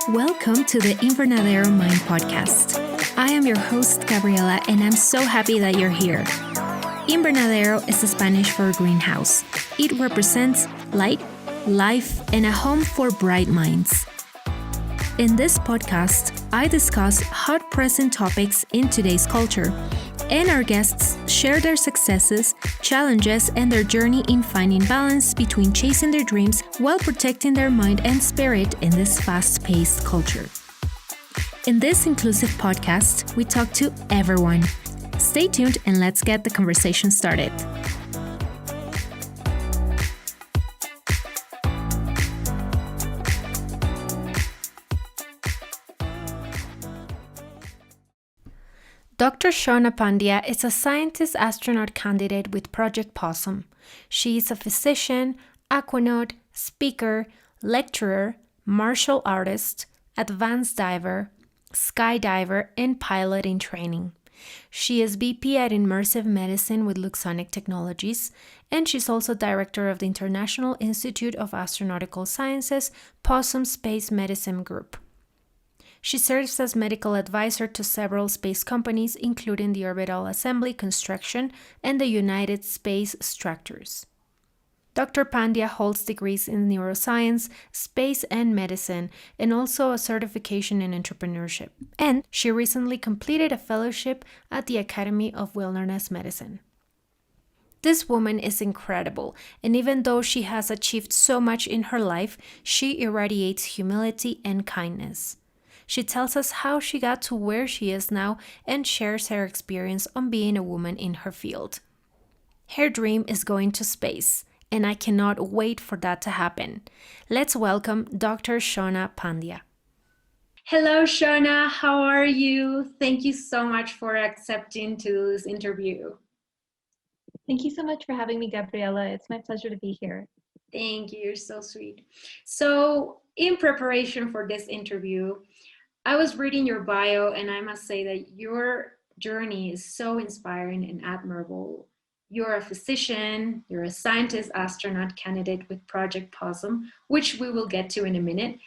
Welcome to the Invernadero Mind Podcast. I am your host, Gabriela, and I'm so happy that you're here. Invernadero is Spanish for greenhouse. It represents light, life, and a home for bright minds. In this podcast, I discuss hot present topics in today's culture, and our guests share their successes, challenges, and their journey in finding balance between chasing their dreams while protecting their mind and spirit in this fast-paced culture. In this inclusive podcast, we talk to everyone. Stay tuned and let's get the conversation started. Dr. Shawna Pandya is a scientist-astronaut candidate with Project Possum. She is a physician, aquanaut, speaker, lecturer, martial artist, advanced diver, skydiver, and pilot in training. She is VP at Immersive Medicine with Luxsonic Technologies, and she's also director of the International Institute of Astronautical Sciences, PoSSUM Space Medicine Group. She serves as medical advisor to several space companies, including the Orbital Assembly Construction and the United Space Structures. Dr. Pandya holds degrees in neuroscience, space and medicine, and also a certification in entrepreneurship. And she recently completed a fellowship at the Academy of Wilderness Medicine. This woman is incredible, and even though she has achieved so much in her life, she irradiates humility and kindness. She tells us how she got to where she is now and shares her experience on being a woman in her field. Her dream is going to space, and I cannot wait for that to happen. Let's welcome Dr. Shawna Pandya. Hello, Shawna. How are you? Thank you so much for accepting to do this interview. Thank you so much for having me, Gabriela. It's my pleasure to be here. Thank you. You're so sweet. So, in preparation for this interview, I was reading your bio, and I must say that your journey is so inspiring and admirable. You're a physician, you're a scientist-astronaut candidate with Project Possum, which we will get to in a minute.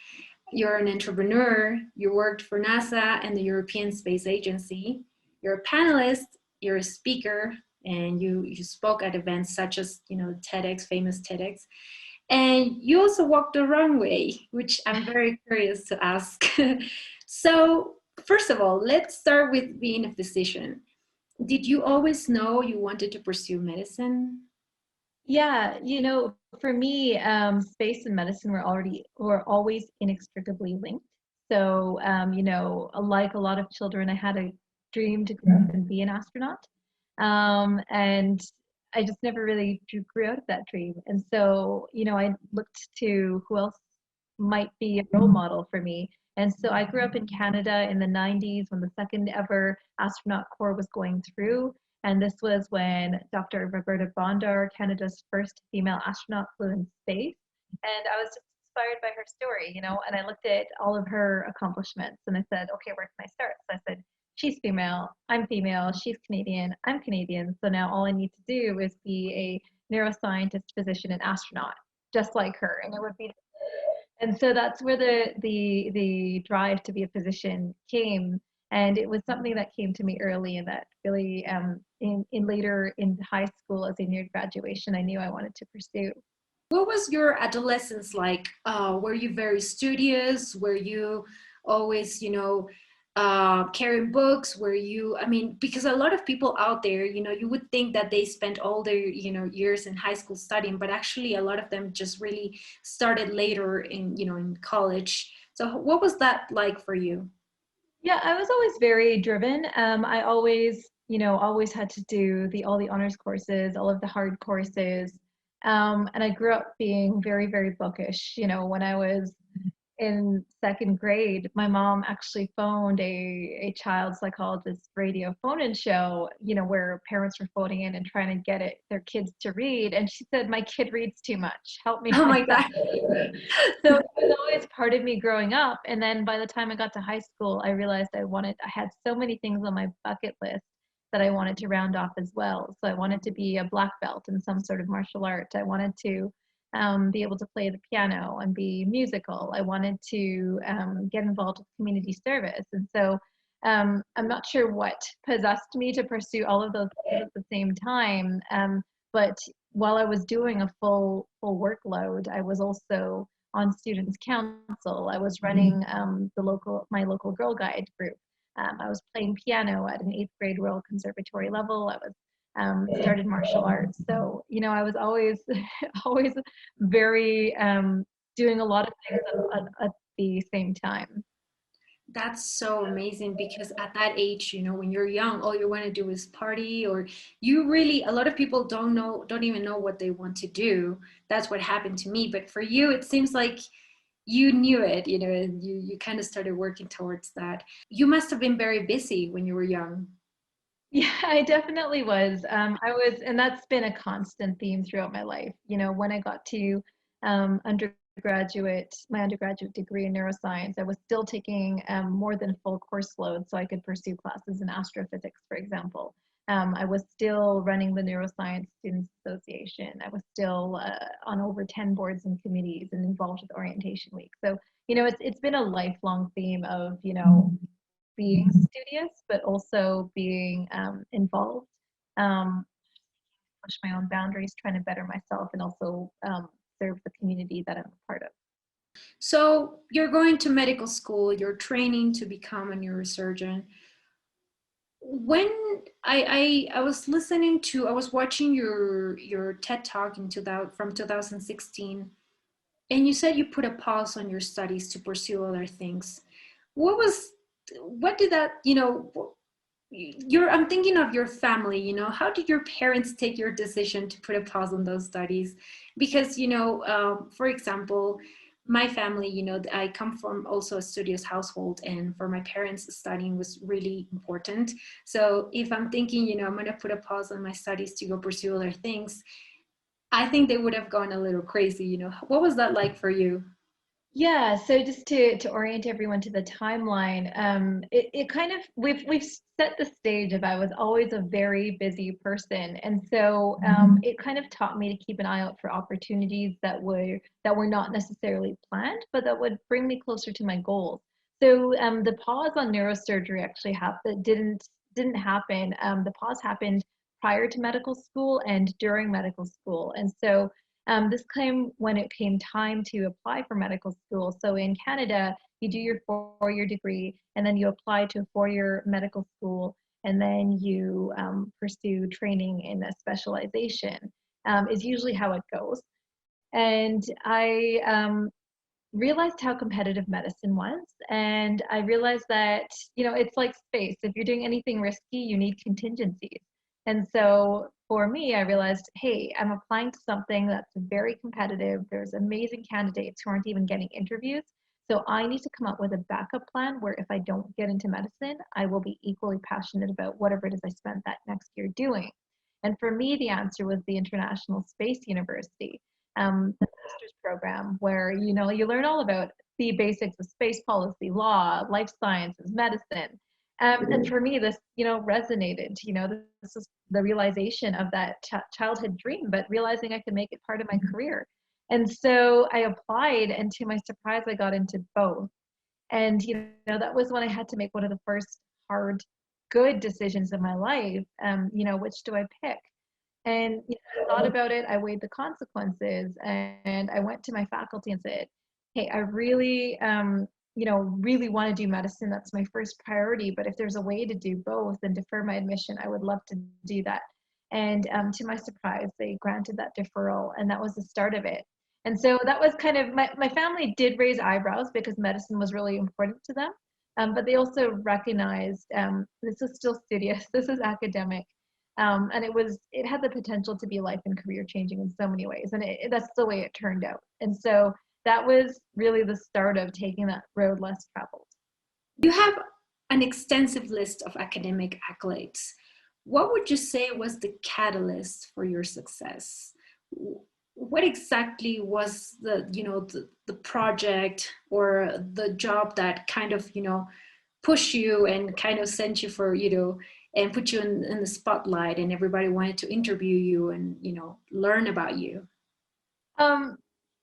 You're an entrepreneur, you worked for NASA and the European Space Agency. You're a panelist, you're a speaker, and you spoke at events such as, TEDx, famous TEDx. And you also walked the runway, which I'm very curious to ask. So, first of all, let's start with being a physician. Did you always know you wanted to pursue medicine? Yeah, for me, space and medicine were always inextricably linked. So, like a lot of children, I had a dream to grow up and be an astronaut. And I just never really grew out of that dream. And so, I looked to who else might be a role model for me. And so I grew up in Canada in the 90s when the second ever astronaut corps was going through. And this was when Dr. Roberta Bondar, Canada's first female astronaut, flew in space. And I was just inspired by her story, and I looked at all of her accomplishments and I said, okay, where can I start? So I said, she's female, I'm female, she's Canadian, I'm Canadian. So now all I need to do is be a neuroscientist, physician, and astronaut, just like her. And it would be. And so that's where the drive to be a physician came. And it was something that came to me early, and that really in later in high school, as I neared graduation, I knew I wanted to pursue. What was your adolescence like? Were you very studious? Were you always, carrying books? Because a lot of people out there, you would think that they spent all their, years in high school studying, but actually a lot of them just really started later in college. So what was that like for you? Yeah, I was always very driven. I always had to do all the honors courses, all of the hard courses. And I grew up being very, very bookish. When I was in second grade, my mom actually phoned a child psychologist radio phone-in show, where parents were phoning in and trying to get their kids to read. And she said, my kid reads too much. Help me. Oh my God. So it was always part of me growing up. And then by the time I got to high school, I realized I had so many things on my bucket list that I wanted to round off as well. So I wanted to be a black belt in some sort of martial art. I wanted to be able to play the piano and be musical. I wanted to get involved with community service. And so I'm not sure what possessed me to pursue all of those things at the same time. But while I was doing a full workload, I was also on Students' Council. I was running my local Girl Guide group. I was playing piano at an 8th grade Royal Conservatory level. I was started martial arts. So, you know, I was always, always very doing a lot of things at the same time. That's so amazing because at that age, you know, when you're young, all you want to do is party, or you really, a lot of people don't even know what they want to do. That's what happened to me. But for you, it seems like you knew it, you know, and you kind of started working towards that. You must have been very busy when you were young. Yeah, I definitely was. And that's been a constant theme throughout my life. You know, when I got to my undergraduate degree in neuroscience, I was still taking more than full course load so I could pursue classes in astrophysics, for example. I was still running the Neuroscience Students Association. I was still on over 10 boards and committees and involved with Orientation Week. So, you know, it's been a lifelong theme of, you know, being studious, but also being involved, push my own boundaries, trying to better myself, and also serve the community that I'm a part of. So you're going to medical school, you're training to become a neurosurgeon. When I was I was watching your TED Talk from 2016, and you said you put a pause on your studies to pursue other things. What was, what did that, you know, I'm thinking of your family, you know, how did your parents take your decision to put a pause on those studies? Because, you know, for example, my family, you know, I come from also a studious household, and for my parents, studying was really important. So if I'm thinking, you know, I'm going to put a pause on my studies to go pursue other things, I think they would have gone a little crazy, you know. What was that like for you? Yeah, so just to orient everyone to the timeline, it kind of we've set the stage of I was always a very busy person, and so it kind of taught me to keep an eye out for opportunities that were not necessarily planned, but that would bring me closer to my goals. So the pause on neurosurgery actually happened didn't happen. The pause happened prior to medical school and during medical school, and so this came when it came time to apply for medical school. So in Canada, you do your 4-year degree, and then you apply to a 4-year medical school, and then you pursue training in a specialization, is usually how it goes. And I realized how competitive medicine was. And I realized that, you know, it's like space. If you're doing anything risky, you need contingencies. And so for me, I realized, hey, I'm applying to something that's very competitive. There's amazing candidates who aren't even getting interviews. So I need to come up with a backup plan where if I don't get into medicine, I will be equally passionate about whatever it is I spent that next year doing. And for me, the answer was the International Space University, the master's program, where you know you learn all about the basics of space policy, law, life sciences, medicine. And for me, this resonated. You know, this is the realization of that childhood dream, but realizing I could make it part of my career. And so I applied, and to my surprise, I got into both. And that was when I had to make one of the first hard, good decisions in my life. Which do I pick? And I thought about it, I weighed the consequences, and I went to my faculty and said, hey, I really, really want to do medicine. That's my first priority. But if there's a way to do both and defer my admission, I would love to do that. And to my surprise, they granted that deferral, and that was the start of it. And so that was kind of, my family did raise eyebrows because medicine was really important to them. But they also recognized this is still studious, this is academic. And it had the potential to be life and career changing in so many ways. And that's the way it turned out. And so that was really the start of taking that road less traveled. You have an extensive list of academic accolades. What would you say was the catalyst for your success? What exactly was the project or the job that kind of, pushed you and kind of sent you for, and put you in the spotlight, and everybody wanted to interview you and, learn about you? Um,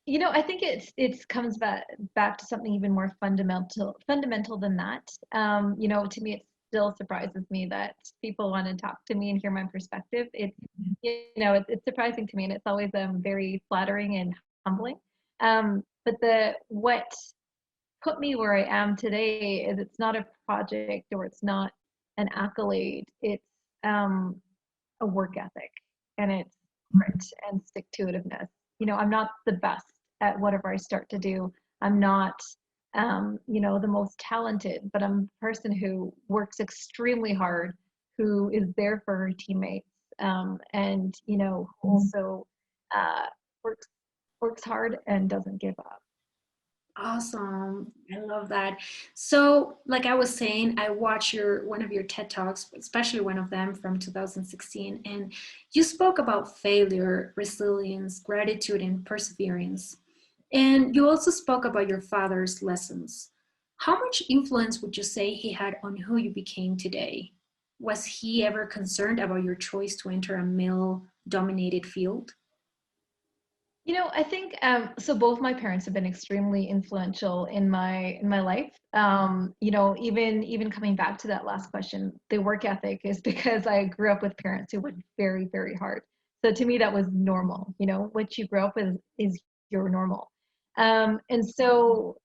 I think it's comes back to something even more fundamental than that. To me, it still surprises me that people want to talk to me and hear my perspective. It's surprising to me, and it's always very flattering and humbling. But the what put me where I am today is it's not a project or it's not an accolade. It's a work ethic, and it's grit and stick to itiveness. I'm not the best at whatever I start to do. I'm not, the most talented, but I'm a person who works extremely hard, who is there for her teammates, and also uh, works works hard and doesn't give up. Awesome. I love that. So, like I was saying, I watched one of your TED Talks, especially one of them from 2016, and you spoke about failure, resilience, gratitude, and perseverance. And you also spoke about your father's lessons. How much influence would you say he had on who you became today? Was he ever concerned about your choice to enter a male-dominated field? I think so. Both my parents have been extremely influential in my life. Even coming back to that last question, the work ethic is because I grew up with parents who worked very, very hard. So to me, that was normal. What you grow up with is your normal. And so,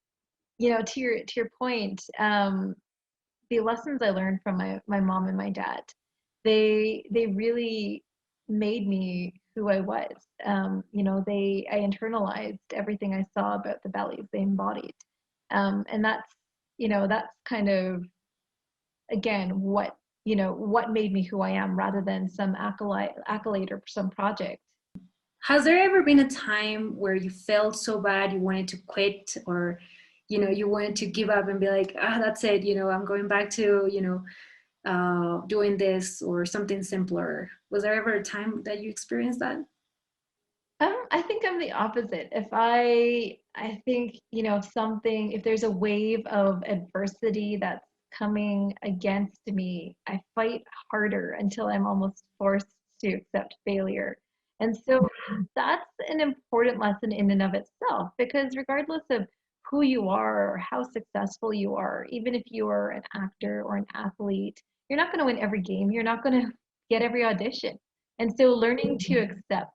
to your point, the lessons I learned from my mom and my dad, they really made me who I was. I internalized everything I saw about the values they embodied, and that's kind of again what made me who I am, rather than some accolade or some project. Has there ever been a time where you felt so bad you wanted to quit, or you wanted to give up and be like, ah, that's it, I'm going back to, doing this or something simpler? Was there ever a time that you experienced that? I think I'm the opposite. I think, if there's a wave of adversity that's coming against me, I fight harder until I'm almost forced to accept failure. And so that's an important lesson in and of itself, because regardless of who you are or how successful you are, even if you are an actor or an athlete, you're not going to win every game. You're not going to get every audition. And so learning to accept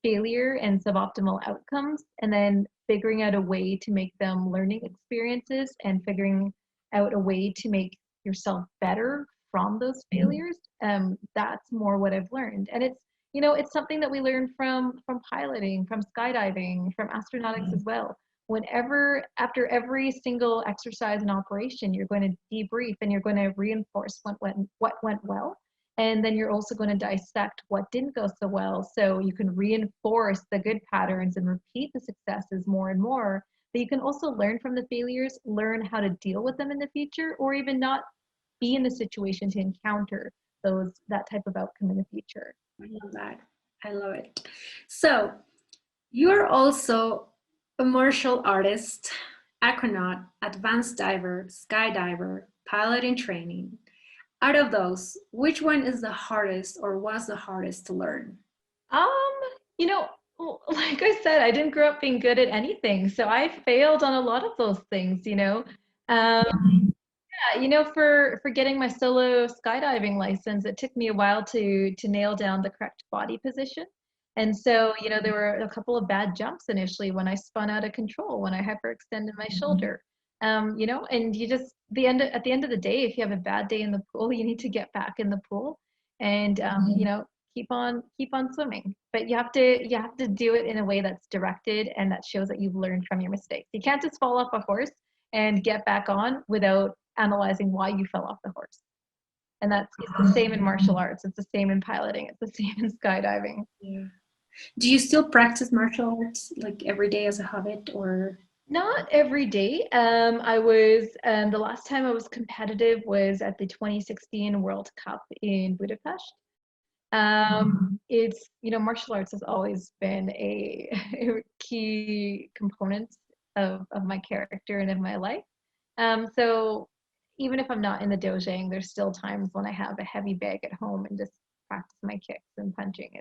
failure and suboptimal outcomes, and then figuring out a way to make them learning experiences and figuring out a way to make yourself better from those failures. That's more what I've learned, and it's something that we learn from piloting, from skydiving, from astronautics as well. Whenever after every single exercise and operation, you're going to debrief and you're going to reinforce what went well, and then you're also going to dissect what didn't go so well, so you can reinforce the good patterns and repeat the successes more and more. But you can also learn from the failures, learn how to deal with them in the future, or even not be in the situation to encounter that type of outcome in the future. I love that. I love it. So, you're also a martial artist, aquanaut, advanced diver, skydiver, pilot in training. Out of those, which one is the hardest or was the hardest to learn? Um, like I said, I didn't grow up being good at anything, so I failed on a lot of those things. For getting my solo skydiving license, it took me a while to nail down the correct body position. And so, there were a couple of bad jumps initially when I spun out of control, when I hyperextended my shoulder. And you just at the end of the day, if you have a bad day in the pool, you need to get back in the pool and keep on swimming. But you have to do it in a way that's directed and that shows that you've learned from your mistakes. You can't just fall off a horse and get back on without analyzing why you fell off the horse. And it's the same in martial arts. It's the same in piloting. It's the same in skydiving. Yeah. Do you still practice martial arts like every day as a habit or? Not every day. The last time I was competitive was at the 2016 World Cup in Budapest. Martial arts has always been a key component of my character and of my life. So even if I'm not in the dojang, there's still times when I have a heavy bag at home and just practice my kicks and punching.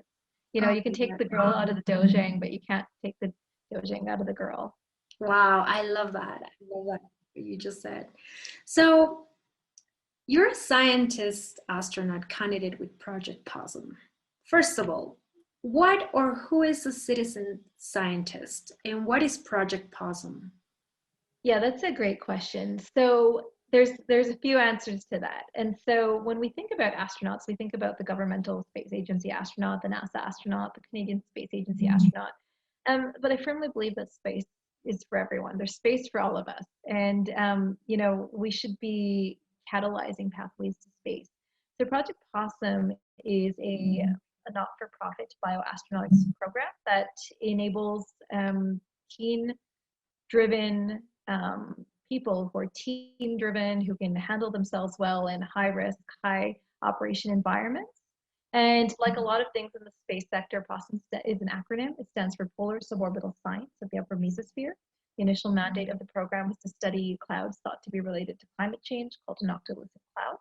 You know, Oh, you can take yeah. the girl out of the dojang, but you can't take the dojang out of the girl. Wow, I love that. I love that what you just said. So you're a scientist astronaut candidate with Project Possum. First of all, what or who is a citizen scientist and what is Project Possum? Yeah, that's a great question. So there's a few answers to that. And so when we think about astronauts, we think about the governmental space agency astronaut, the NASA astronaut, the Canadian Space Agency astronaut. But I firmly believe that space is for everyone. There's space for all of us, and you know, we should be catalyzing pathways to space. So Project Possum is a not-for-profit bioastronautics program that enables teen-driven people who are team driven, who can handle themselves well in high risk, high operation environments. And like a lot of things in the space sector, POSSUM is an acronym. It stands for Polar Suborbital Science of the Upper Mesosphere. The initial mandate of the program was to study clouds thought to be related to climate change, called an octolysis cloud.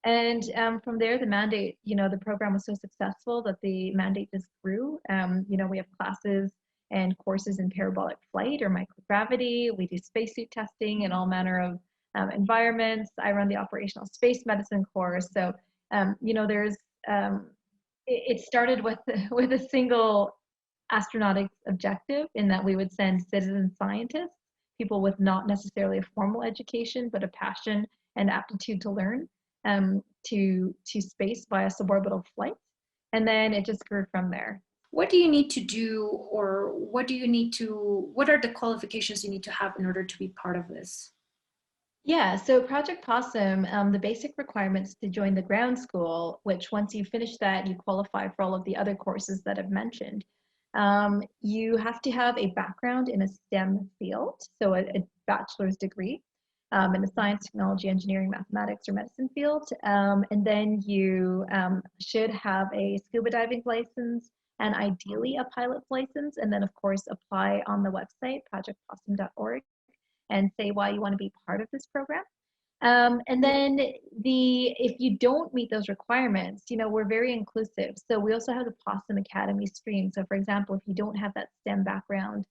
And from there, the mandate, you know, the program was so successful that the mandate just grew. You know, we have classes and courses in parabolic flight or microgravity. We do spacesuit testing in all manner of environments. I run the Operational Space Medicine course. So, you know, it started with with a single astronautic objective in that we would send citizen scientists, people with not necessarily a formal education, but a passion and aptitude to learn, to space via suborbital flight. And then it just grew from there. What do you need to do, or what are the qualifications you need to have in order to be part of this? Yeah, so Project Possum, the basic requirements to join the ground school, which once you finish that, you qualify for all of the other courses that I've mentioned. You have to have a background in a STEM field, so a bachelor's degree in the science, technology, engineering, mathematics, or medicine field. And then you should have a scuba diving license and ideally a pilot's license. And then, of course, apply on the website, projectpossum.org, and say why you want to be part of this program. And then if you don't meet those requirements, you know, we're very inclusive. So we also have the PoSSUM Academy stream. So for example, if you don't have that STEM background,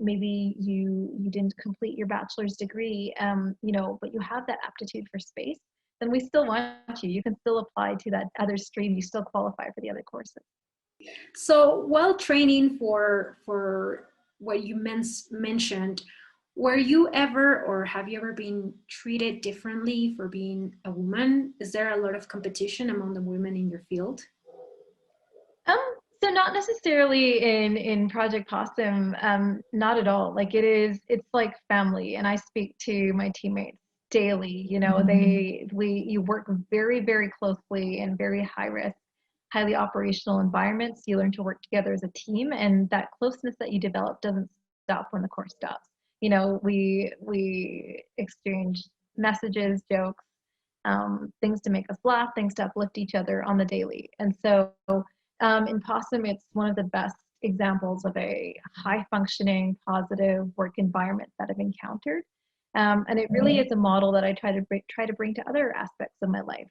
maybe you didn't complete your bachelor's degree, you know, but you have that aptitude for space, then we still want you. You can still apply to that other stream. You still qualify for the other courses. So while training for what you mentioned, were you ever, or have you ever been treated differently for being a woman? Is there a lot of competition among the women in your field? So not necessarily in Project Possum, not at all. Like it's like family, and I speak to my teammates daily. You know, you work very, very closely in very high risk, highly operational environments. You learn to work together as a team, and that closeness that you develop doesn't stop when the course stops. You know, we exchange messages, jokes, things to make us laugh, things to uplift each other on the daily. And so in PoSSUM, it's one of the best examples of a high functioning, positive work environment that I've encountered. And it really is a model that I try to bring to other aspects of my life.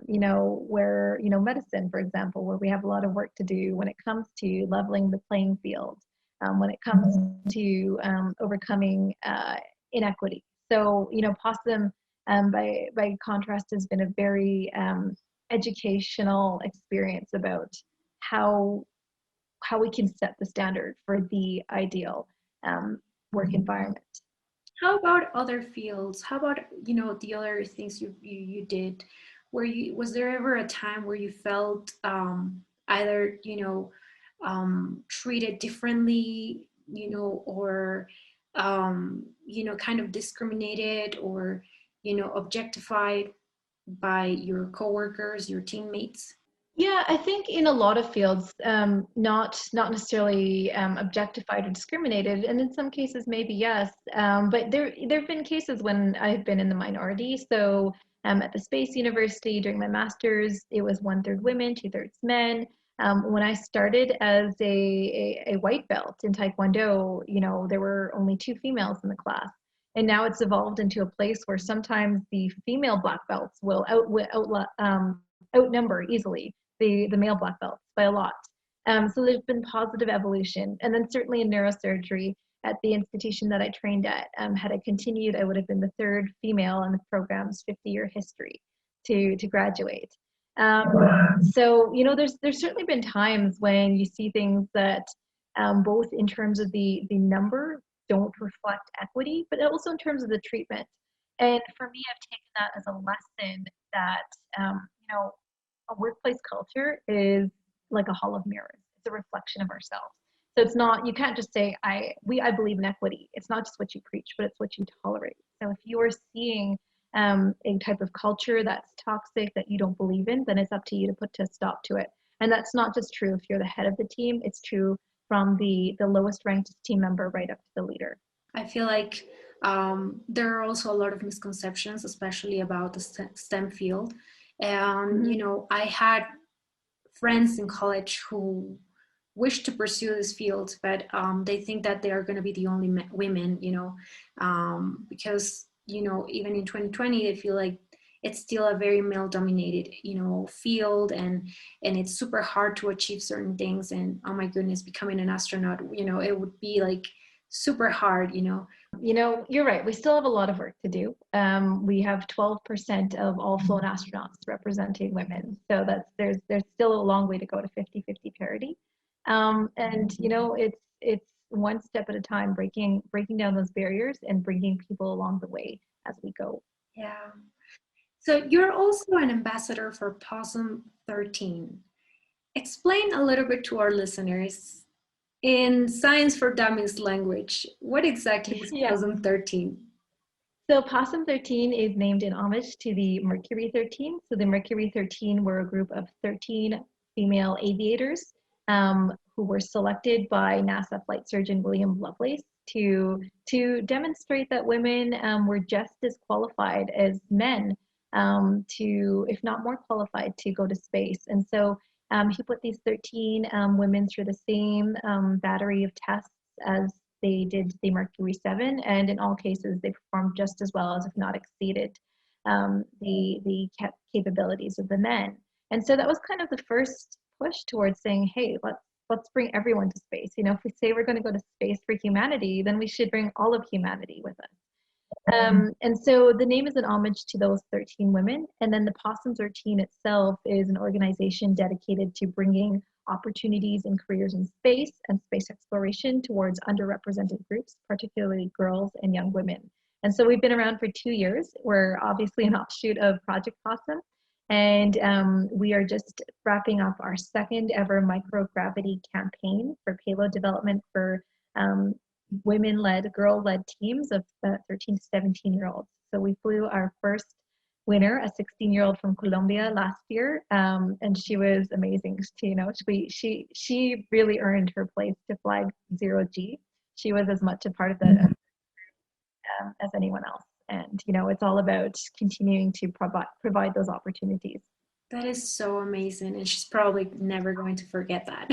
You know, where, you know, medicine, for example, where we have a lot of work to do when it comes to leveling the playing field, when it comes to overcoming inequity. So, you know, PoSSUM, by contrast, has been a very educational experience about how we can set the standard for the ideal work environment. How about other fields? How about, you know, the other things you did? Was there ever a time where you felt either, you know, treated differently, you know, or you know, kind of discriminated or, you know, objectified by your coworkers, your teammates? Yeah, I think in a lot of fields, not necessarily objectified or discriminated, and in some cases maybe yes. But there've been cases when I've been in the minority. So at the Space University during my master's, it was 1/3 women, 2/3 men. When I started as a white belt in Taekwondo, you know, there were only 2 females in the class. And now it's evolved into a place where sometimes the female black belts will outnumber easily the male black belts by a lot. So there's been positive evolution. And then certainly in neurosurgery at the institution that I trained at, had I continued, I would have been the third female in the program's 50-year history to graduate. So, you know, there's certainly been times when you see things that both in terms of the number don't reflect equity, but also in terms of the treatment. And for me, I've taken that as a lesson that, you know, a workplace culture is like a hall of mirrors. It's a reflection of ourselves. So it's not, you can't just say, I believe in equity. It's not just what you preach, but it's what you tolerate. So if you are seeing a type of culture that's toxic that you don't believe in, then it's up to you to put a stop to it. And that's not just true if you're the head of the team, it's true from the lowest ranked team member right up to the leader. I feel like there are also a lot of misconceptions, especially about the STEM field. And, you know, I had friends in college who wish to pursue this field, but they think that they are going to be the only women, you know, because, you know, even in 2020, they feel like it's still a very male dominated, you know, field, and it's super hard to achieve certain things. And oh my goodness, becoming an astronaut, you know, it would be like super hard, you know. You know, you're right. We still have a lot of work to do. We have 12% of all flown astronauts representing women. So there's still a long way to go to 50-50 parity. And you know, it's one step at a time, breaking down those barriers and bringing people along the way as we go. Yeah. So you're also an ambassador for PoSSUM 13. Explain a little bit to our listeners in Science for Dummies language, what exactly is PoSSUM 13? So PoSSUM 13 is named in homage to the Mercury 13. So the Mercury 13 were a group of 13 female aviators who were selected by NASA flight surgeon William Lovelace to demonstrate that women were just as qualified as men to, if not more qualified, to go to space. And so he put these 13 women through the same battery of tests as they did the Mercury 7, and in all cases they performed just as well as, if not exceeded, the capabilities of the men. And so that was kind of the first push towards saying, hey, let's bring everyone to space. You know, if we say we're going to go to space for humanity, then we should bring all of humanity with us. And so the name is an homage to those 13 women. And then the PoSSUM 13 itself is an organization dedicated to bringing opportunities and careers in space and space exploration towards underrepresented groups, particularly girls and young women. And so we've been around for 2 years. We're obviously an offshoot of Project Possum. And we are just wrapping up our second ever microgravity campaign for payload development for women-led, girl-led teams of 13 to 17-year-olds. So we flew our first winner, a 16-year-old from Colombia last year, and she was amazing. You know, she really earned her place to fly 0G. She was as much a part of the as anyone else. And you know, it's all about continuing to provide those opportunities. That is so amazing, and she's probably never going to forget that.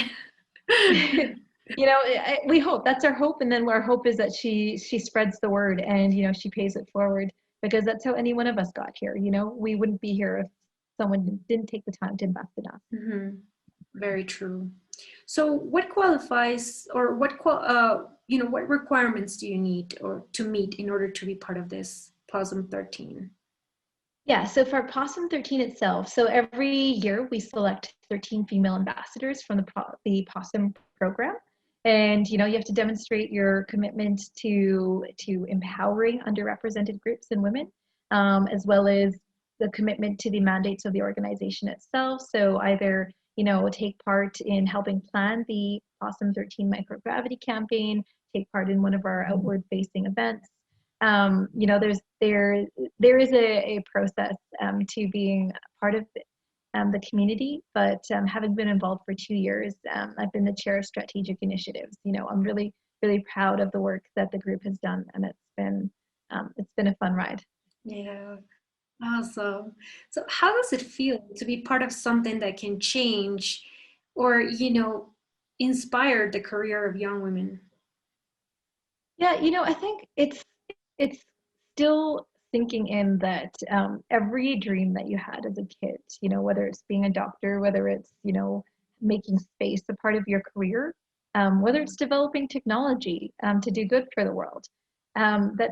You know, we hope, that's our hope, and then our hope is that she spreads the word, and you know, she pays it forward, because that's how any one of us got here. You know, we wouldn't be here if someone didn't take the time to invest in us. Mm-hmm. Very true. So what qualifies, or what you know, what requirements do you need or to meet in order to be part of this PoSSUM 13? Yeah, so for PoSSUM 13 itself, so every year we select 13 female ambassadors from the PoSSUM program. And you know, you have to demonstrate your commitment to empowering underrepresented groups and women, as well as the commitment to the mandates of the organization itself. So either, you know, take part in helping plan the PoSSUM 13 microgravity campaign, take part in one of our outward-facing events. You know, there is a process to being part of the community, but having been involved for 2 years, I've been the chair of strategic initiatives. You know, I'm really, really proud of the work that the group has done, and it's been a fun ride. Yeah, awesome. So how does it feel to be part of something that can change or, you know, inspire the career of young women? Yeah, you know, I think it's still sinking in that every dream that you had as a kid, you know, whether it's being a doctor, whether it's, you know, making space a part of your career, whether it's developing technology to do good for the world, that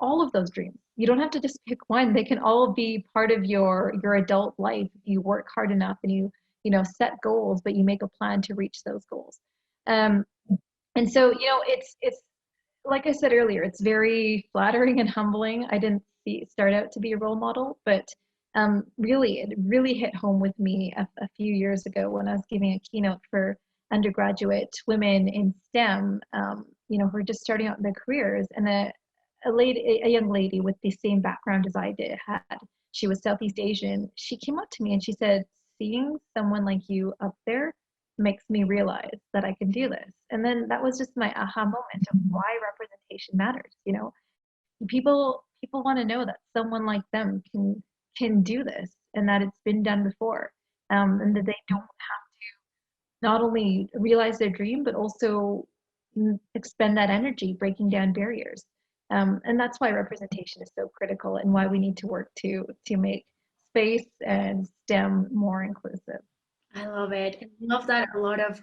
all of those dreams, you don't have to just pick one. They can all be part of your adult life if you work hard enough and you set goals, but you make a plan to reach those goals. Um, and so, it's like I said earlier, it's very flattering and humbling. I didn't start out to be a role model, but really, it really hit home with me a few years ago when I was giving a keynote for undergraduate women in STEM, who are just starting out in their careers. And a young lady with the same background as I had, she was Southeast Asian. She came up to me and she said, "Seeing someone like you up there makes me realize that I can do this." And then that was just my aha moment of why representation matters. People want to know that someone like them can do this and that it's been done before, and that they don't have to not only realize their dream but also expend that energy breaking down barriers. And that's why representation is so critical and why we need to work to make space and STEM more inclusive. I love it. I love that a lot of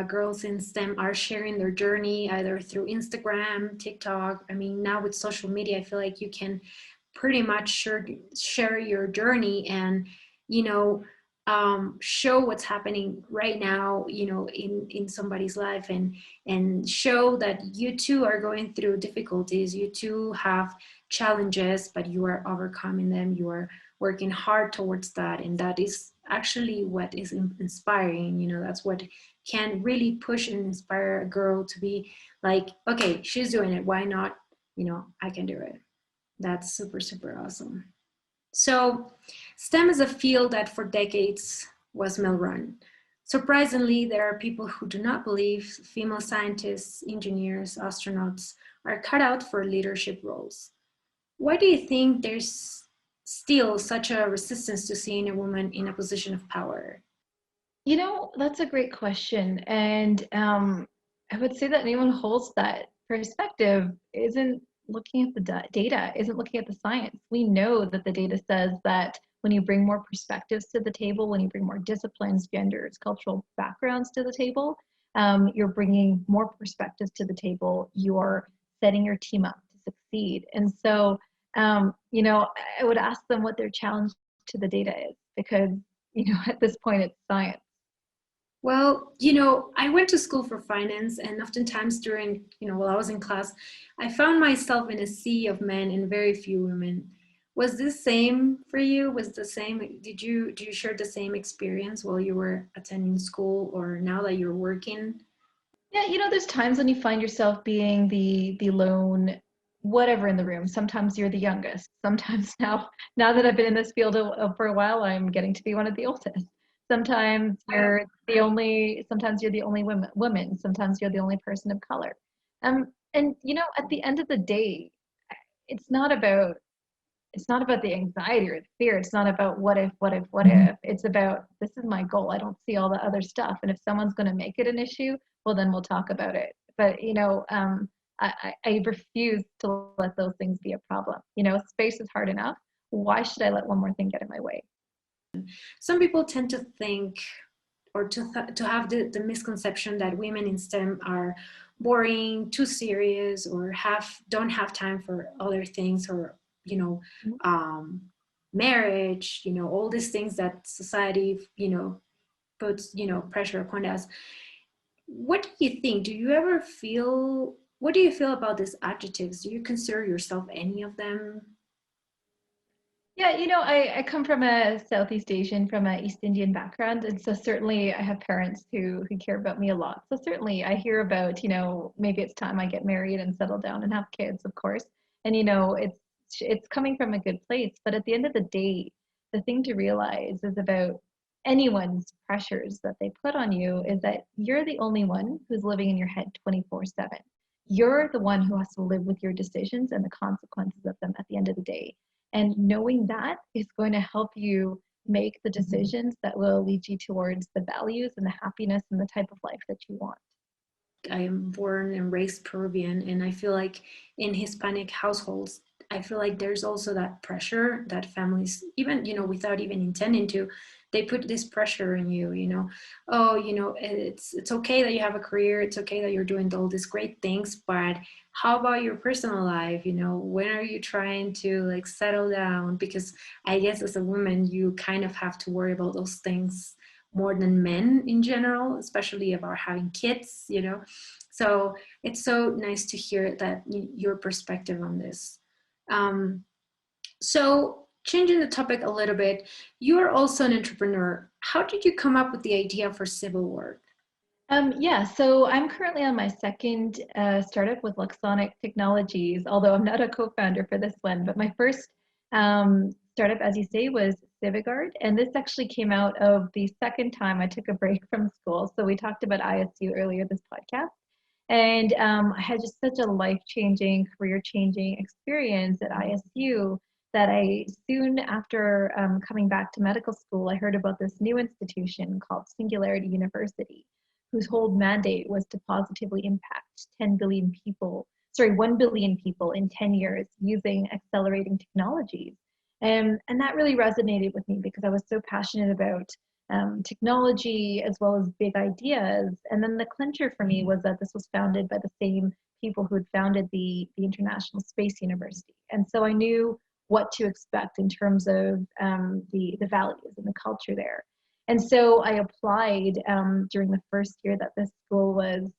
girls in STEM are sharing their journey either through Instagram, TikTok. I mean, now with social media, I feel like you can pretty much share your journey and, show what's happening right now, in somebody's life, and show that you too are going through difficulties. You too have challenges, but you are overcoming them. You are working hard towards that. And that is actually what is inspiring. That's what can really push and inspire a girl to be like, okay, she's doing it. Why not? I can do it. That's super, super awesome. So STEM is a field that for decades was male-run. Surprisingly, there are people who do not believe female scientists, engineers, astronauts are cut out for leadership roles. Why do you think there's still such a resistance to seeing a woman in a position of power? That's a great question. And I would say that anyone who holds that perspective isn't looking at the data, isn't looking at the science. We know that the data says that when you bring more perspectives to the table, when you bring more disciplines, genders, cultural backgrounds to the table, you're bringing more perspectives to the table. You're setting your team up to succeed. And so, I would ask them what their challenge to the data is, because, at this point it's science. Well, I went to school for finance, and oftentimes during, while I was in class, I found myself in a sea of men and very few women. Was this same for you? Did you share the same experience while you were attending school or now that you're working? Yeah, there's times when you find yourself being the lone whatever in the room. Sometimes you're the youngest. Sometimes now that I've been in this field for a while, I'm getting to be one of the oldest. Sometimes you're the only woman. Sometimes you're the only person of color. And at the end of the day, it's not about the anxiety or the fear. It's not about what if. It's about, this is my goal. I don't see all the other stuff. And if someone's going to make it an issue, well, then we'll talk about it. But, I refuse to let those things be a problem. Space is hard enough. Why should I let one more thing get in my way? Some people tend to think or to have the misconception that women in STEM are boring, too serious, or don't have time for other things, or marriage, all these things that society puts pressure upon us. What do you think? What do you feel about these adjectives? Do you consider yourself any of them? Yeah, I come from a Southeast Asian, from an East Indian background, and so certainly I have parents who care about me a lot. So certainly I hear about, maybe it's time I get married and settle down and have kids, of course. And it's coming from a good place, but at the end of the day, the thing to realize is about anyone's pressures that they put on you is that you're the only one who's living in your head 24/7. You're the one who has to live with your decisions and the consequences of them at the end of the day. And knowing that is going to help you make the decisions that will lead you towards the values and the happiness and the type of life that you want. I am born and raised Peruvian, and I feel like in Hispanic households, I feel like there's also that pressure that families, even, without even intending to, they put this pressure on you, oh, it's okay that you have a career, it's okay that you're doing all these great things, but how about your personal life? When are you trying to like settle down? Because I guess as a woman, you kind of have to worry about those things more than men in general, especially about having kids, So it's so nice to hear that your perspective on this. So changing the topic a little bit, you are also an entrepreneur. How did you come up with the idea for civil work? Yeah, so I'm currently on my second startup with Luxsonic Technologies, although I'm not a co-founder for this one, but my first startup, as you say, was CivicGuard. And this actually came out of the second time I took a break from school. So we talked about ISU earlier this podcast. And I had just such a life-changing, career-changing experience at ISU that I soon after coming back to medical school, I heard about this new institution called Singularity University, whose whole mandate was to positively impact 1 billion people in 10 years using accelerating technologies. And that really resonated with me because I was so passionate about technology as well as big ideas. And then the clincher for me was that this was founded by the same people who had founded the International Space University. And so I knew what to expect in terms of the values and the culture there. And so I applied during the first year that this school was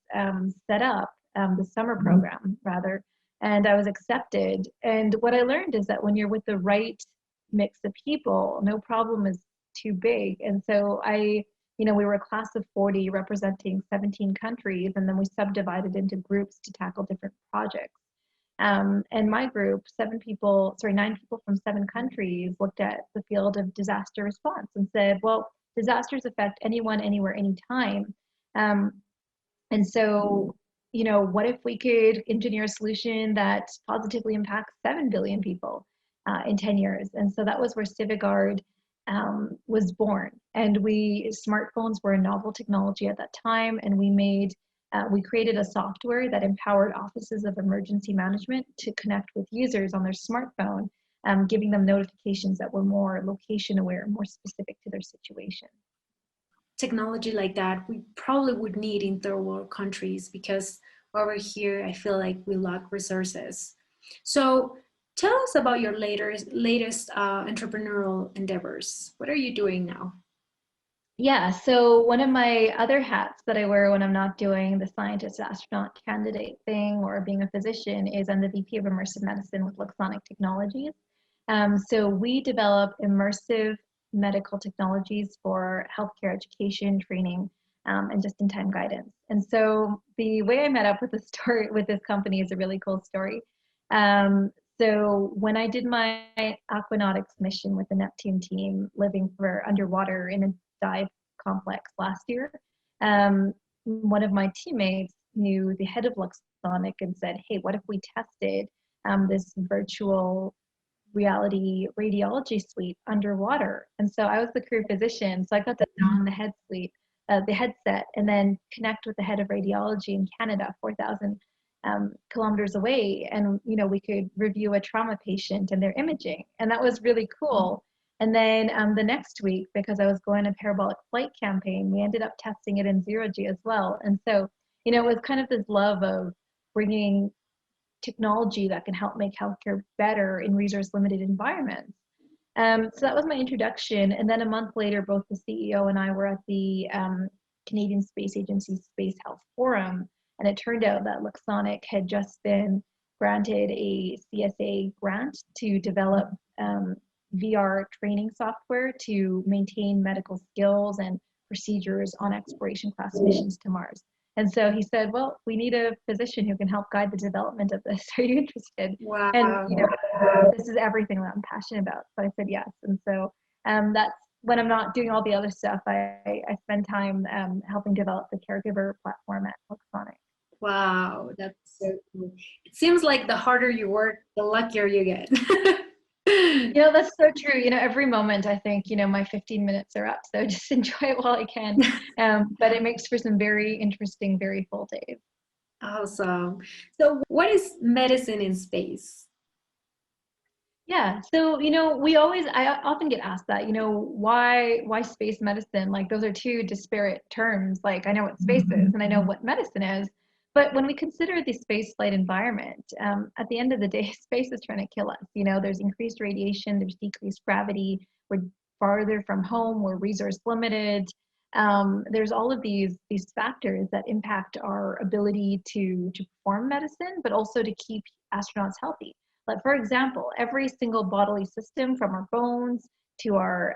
set up, the summer program rather, and I was accepted. And what I learned is that when you're with the right mix of people, no problem is too big. And so we were a class of 40 representing 17 countries, and then we subdivided into groups to tackle different projects. And my group, 9 people from 7 countries looked at the field of disaster response and said, well, disasters affect anyone, anywhere, anytime. And so, what if we could engineer a solution that positively impacts 7 billion people in 10 years? And so that was where CivicGuard was born. And smartphones were a novel technology at that time, and we created a software that empowered offices of emergency management to connect with users on their smartphone, giving them notifications that were more location aware, more specific to their situation. Technology like that we probably would need in third world countries, because over here I feel like we lack resources. So tell us about your latest entrepreneurial endeavors. What are you doing now? Yeah, so one of my other hats that I wear when I'm not doing the scientist-astronaut candidate thing or being a physician is I'm the VP of Immersive Medicine with Luxsonic Technologies. So we develop immersive medical technologies for healthcare education, training, and just-in-time guidance. And so the way I met up with this company is a really cool story. So when I did my aquanautics mission with the Neptune team, living for underwater in a dive complex last year, one of my teammates knew the head of Luxsonic and said, hey, what if we tested this virtual reality radiology suite underwater? And so I was the career physician, so I got to don the headset, and then connect with the head of radiology in Canada, 4,000 kilometers away, and we could review a trauma patient and their imaging, and that was really cool. And then the next week, because I was going a parabolic flight campaign, we ended up testing it in zero G as well. And so it was kind of this love of bringing technology that can help make healthcare better in resource limited environments. So that was my introduction. And then a month later, both the CEO and I were at the Canadian Space Agency Space Health Forum. And it turned out that Luxsonic had just been granted a CSA grant to develop VR training software to maintain medical skills and procedures on exploration class missions to Mars. And so he said, well, we need a physician who can help guide the development of this. Are you interested? Wow. And this is everything that I'm passionate about. So I said yes. And so that's when I'm not doing all the other stuff, I spend time helping develop the caregiver platform at Luxsonic. Wow, that's so cool. It seems like the harder you work, the luckier you get. That's so true. Every moment I think, my 15 minutes are up. So just enjoy it while I can. But it makes for some very interesting, very full days. Awesome. So what is medicine in space? Yeah, so I often get asked that, why space medicine? Like those are two disparate terms. Like I know what space is and I know what medicine is, but when we consider the space flight environment, at the end of the day, space is trying to kill us. There's increased radiation, there's decreased gravity, we're farther from home, we're resource limited. There's all of these factors that impact our ability to perform medicine, but also to keep astronauts healthy. Like, for example, every single bodily system from our bones to our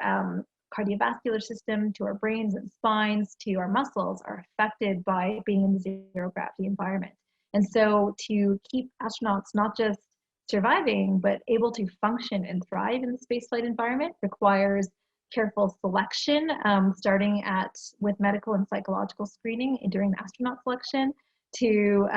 cardiovascular system to our brains and spines to our muscles are affected by being in the zero gravity environment. And so to keep astronauts not just surviving, but able to function and thrive in the spaceflight environment requires careful selection, starting with medical and psychological screening during the astronaut selection to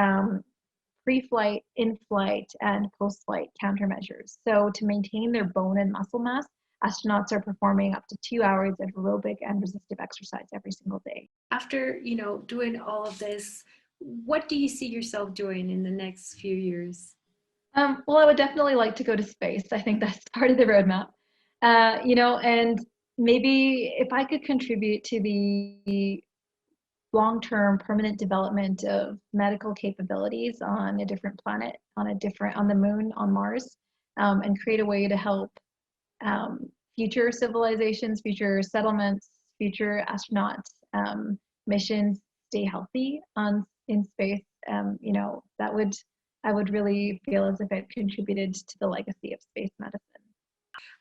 pre-flight, in-flight, and post-flight countermeasures. So to maintain their bone and muscle mass, astronauts are performing up to 2 hours of aerobic and resistive exercise every single day. After, doing all of this, what do you see yourself doing in the next few years? Well, I would definitely like to go to space. I think that's part of the roadmap. And maybe if I could contribute to the long-term permanent development of medical capabilities on a different planet, on the moon, on Mars, and create a way to help future civilizations, future settlements, future astronaut missions stay healthy in space. I would really feel as if it contributed to the legacy of space medicine.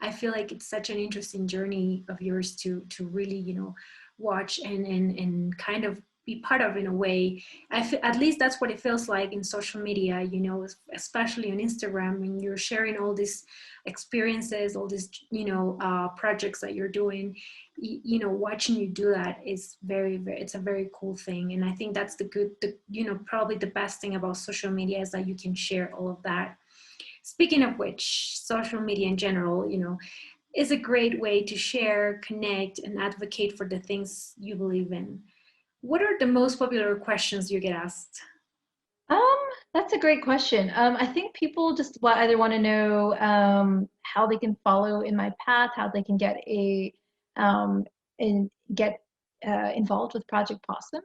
I feel like it's such an interesting journey of yours to really, watch and kind of be part of in a way. At least that's what it feels like in social media, especially on Instagram, when you're sharing all these experiences, all these, projects that you're doing, watching you do that is it's a very cool thing. And I think that's probably the best thing about social media is that you can share all of that. Speaking of which, social media in general, is a great way to share, connect, and advocate for the things you believe in. What are the most popular questions you get asked? That's a great question. I think people just either want to know how they can follow in my path, how they can get involved with Project Possum.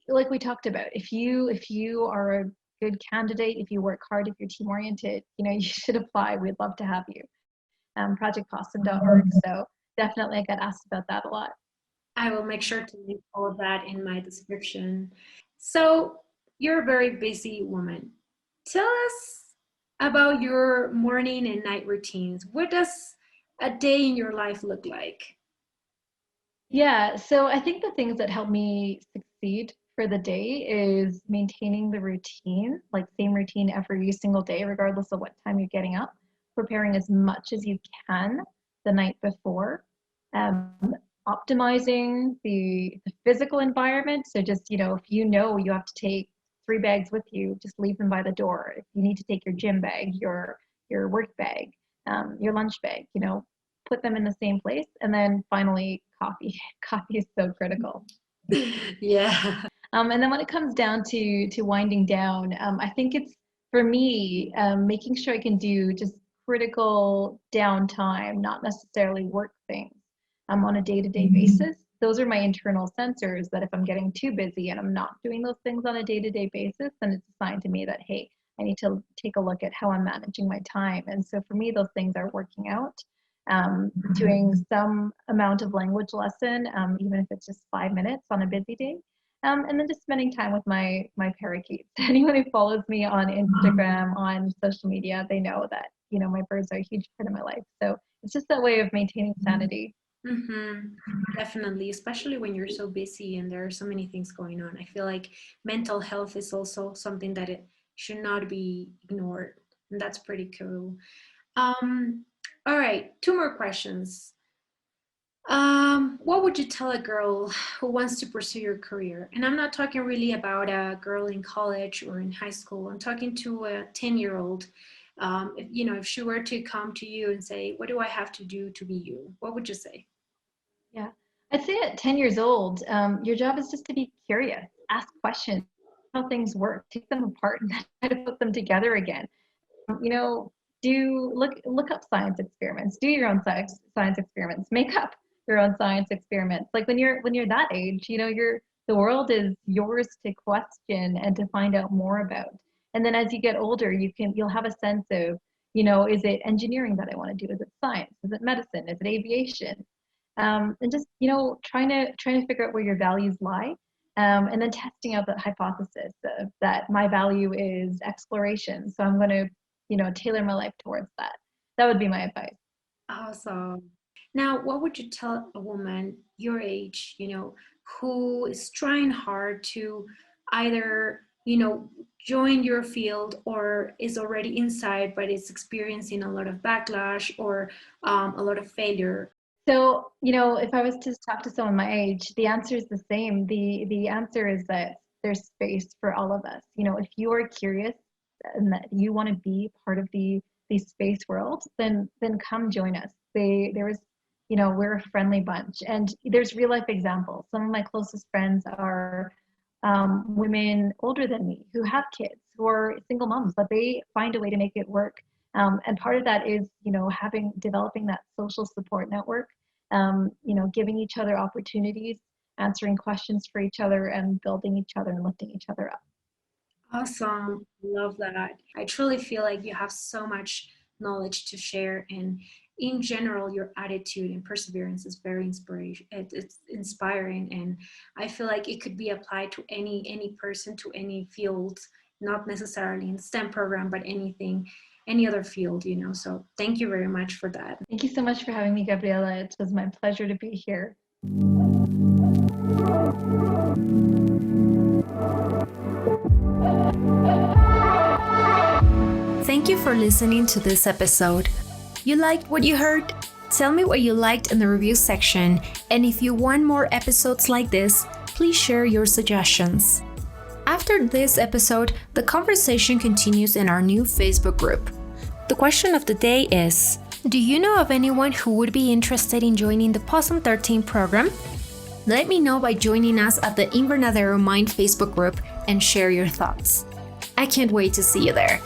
Like we talked about, if you are a good candidate, if you work hard, if you're team oriented, you should apply. We'd love to have you. Projectpossum.org. So definitely I get asked about that a lot. I will make sure to link all of that in my description. So you're a very busy woman. Tell us about your morning and night routines. What does a day in your life look like? Yeah, so I think the things that help me succeed for the day is maintaining the routine, like same routine every single day, regardless of what time you're getting up, preparing as much as you can the night before, optimizing the physical environment. So just, if you have to take 3 bags with you, just leave them by the door. If you need to take your gym bag, your work bag, your lunch bag, put them in the same place. And then finally, coffee. Coffee is so critical. Yeah. And then when it comes down to winding down, I think it's, for me, making sure I can do just critical downtime, not necessarily work things, on a day-to-day basis. Those are my internal sensors that if I'm getting too busy and I'm not doing those things on a day-to-day basis, then it's a sign to me that, hey, I need to take a look at how I'm managing my time. And so for me, those things are working out, doing some amount of language lesson, even if it's just 5 minutes on a busy day. And then just spending time with my parakeets. Anyone who follows me on Instagram, on social media, they know that, my birds are a huge part of my life. So it's just that way of maintaining sanity. Mm-hmm. Definitely, especially when you're so busy and there are so many things going on. I feel like mental health is also something that it should not be ignored. And that's pretty cool. All right, 2 more questions. What would you tell a girl who wants to pursue your career? And I'm not talking really about a girl in college or in high school. I'm talking to a 10-year-old. If she were to come to you and say, what do I have to do to be you? What would you say? Yeah, I'd say at 10 years old, your job is just to be curious, ask questions, how things work, take them apart and try to put them together again. You know, look up science experiments. Do your own science experiments. Make up your own science experiments. Like when you're that age, you know, the world is yours to question and to find out more about. And then as you get older, you'll have a sense of, you know, is it engineering that I want to do? Is it science? Is it medicine? Is it aviation? And just, you know, trying to figure out where your values lie. And then testing out the hypothesis that my value is exploration. So I'm going to, you know, tailor my life towards that. That would be my advice. Awesome. Now, what would you tell a woman your age, you know, who is trying hard to either, you know, join your field or is already inside but is experiencing a lot of backlash or a lot of failure? So, you know, if I was to talk to someone my age, the answer is the same. The answer is that there's space for all of us. You know, if you are curious and that you want to be part of the space world, then come join us. You know, we're a friendly bunch, and there's real life examples. Some of my closest friends are women older than me who have kids, who are single moms, but they find a way to make it work. And part of that is, you know, developing that social support network, you know, giving each other opportunities, answering questions for each other, and building each other and lifting each other up. Awesome. Love that. I truly feel like you have so much knowledge to share, and in general your attitude and perseverance is very it's inspiring, and I feel like it could be applied to any person, to any field, not necessarily in STEM program, but any other field, you know. So thank you very much for that. Thank you so much for having me, Gabriela. It was my pleasure to be here. Thank you for listening to this episode. You liked what you heard? Tell me what you liked in the review section, and if you want more episodes like this, please share your suggestions. After this episode, the conversation continues in our new Facebook group. The question of the day is, do you know of anyone who would be interested in joining the PoSSUM 13 program? Let me know by joining us at the Invernadero Mind Facebook group and share your thoughts. I can't wait to see you there.